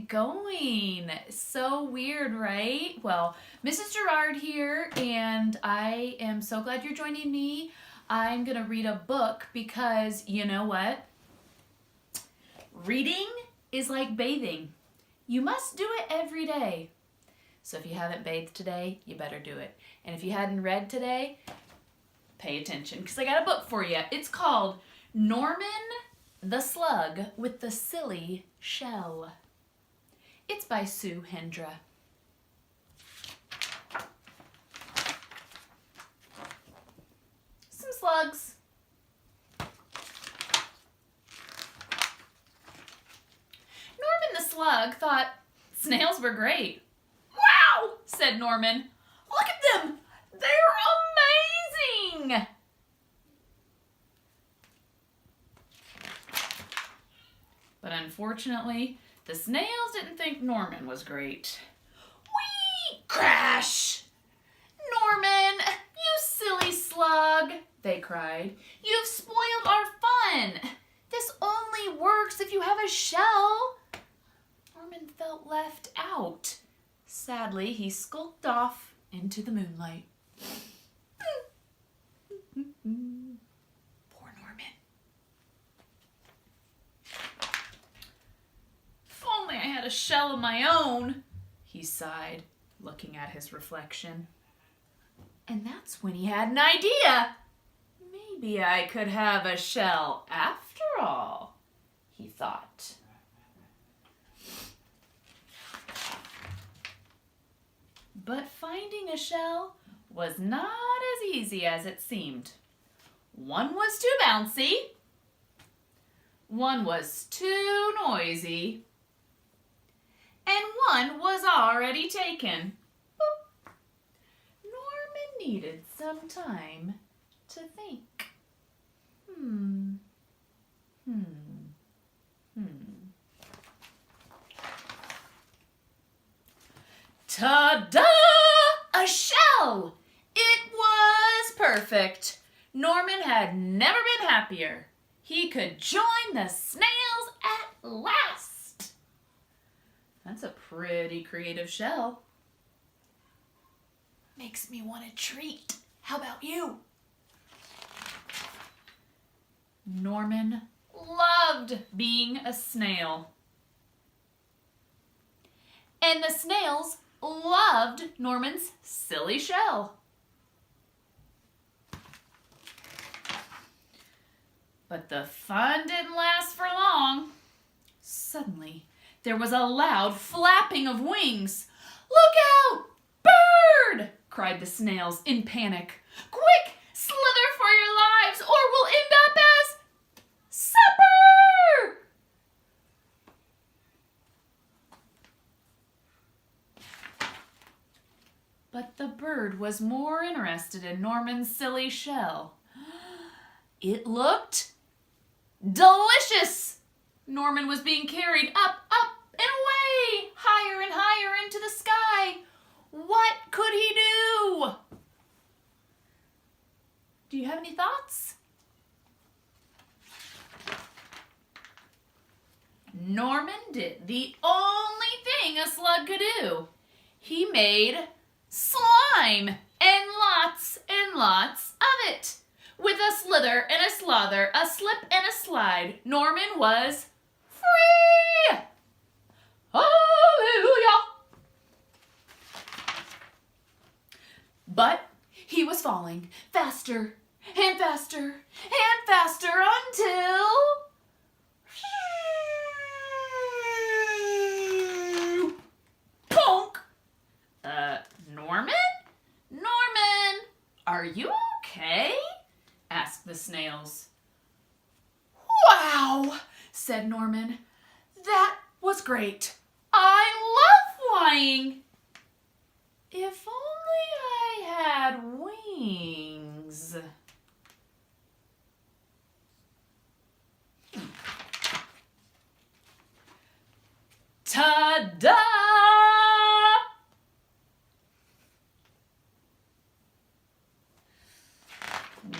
going? So weird, right? Well, Mrs. Garrard here, and I am so glad you're joining me. I'm going to read a book because you know what? Reading is like bathing. You must do it every day. So if you haven't bathed today, you better do it. And if you hadn't read today, pay attention because I got a book for you. It's called Norman the Slug with the Silly Shell. It's by Sue Hendra. Some slugs. Norman the Slug thought snails were great. Wow, said Norman. Look at them. They're amazing. But unfortunately, the snails didn't think Norman was great. Whee! Crash! Norman, you silly slug, they cried. You've spoiled our fun. This only works if you have a shell. Norman felt left out. Sadly, he skulked off into the moonlight. Poor Norman. If only I had a shell of my own, he sighed, looking at his reflection. And that's when he had an idea. Maybe I could have a shell after all, he thought. But finding a shell was not as easy as it seemed. One was too bouncy. One was too noisy. And one was already taken. Boop. Norman needed some time to think. Ta-da! A shell! It was perfect. Norman had never been happier. He could join the snails at last. That's a pretty creative shell. Makes me want a treat. How about you? Norman loved being a snail. And the snails loved Norman's silly shell. But the fun didn't last for long. Suddenly, there was a loud flapping of wings. "Look out! Bird!" cried the snails in panic. "Quick, slither for your lives, or we'll end up as supper!" But the bird was more interested in Norman's silly shell. It looked delicious. Norman was being carried up, and away, higher and higher into the sky. What could he do? Do you have any thoughts? Norman did the only thing a slug could do. He made slime and lots of it. With a slither and a slother, a slip and a slide, Norman was free! Hallelujah! But he was falling faster and faster and faster until... Bonk! Norman? Norman, are you okay? Asked the snails. Wow, said Norman. That was great. I love flying. If only I had wings. Ta-da!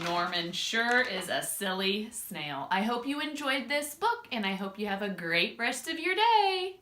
Norman sure is a silly snail. I hope you enjoyed this book, and I hope you have a great rest of your day.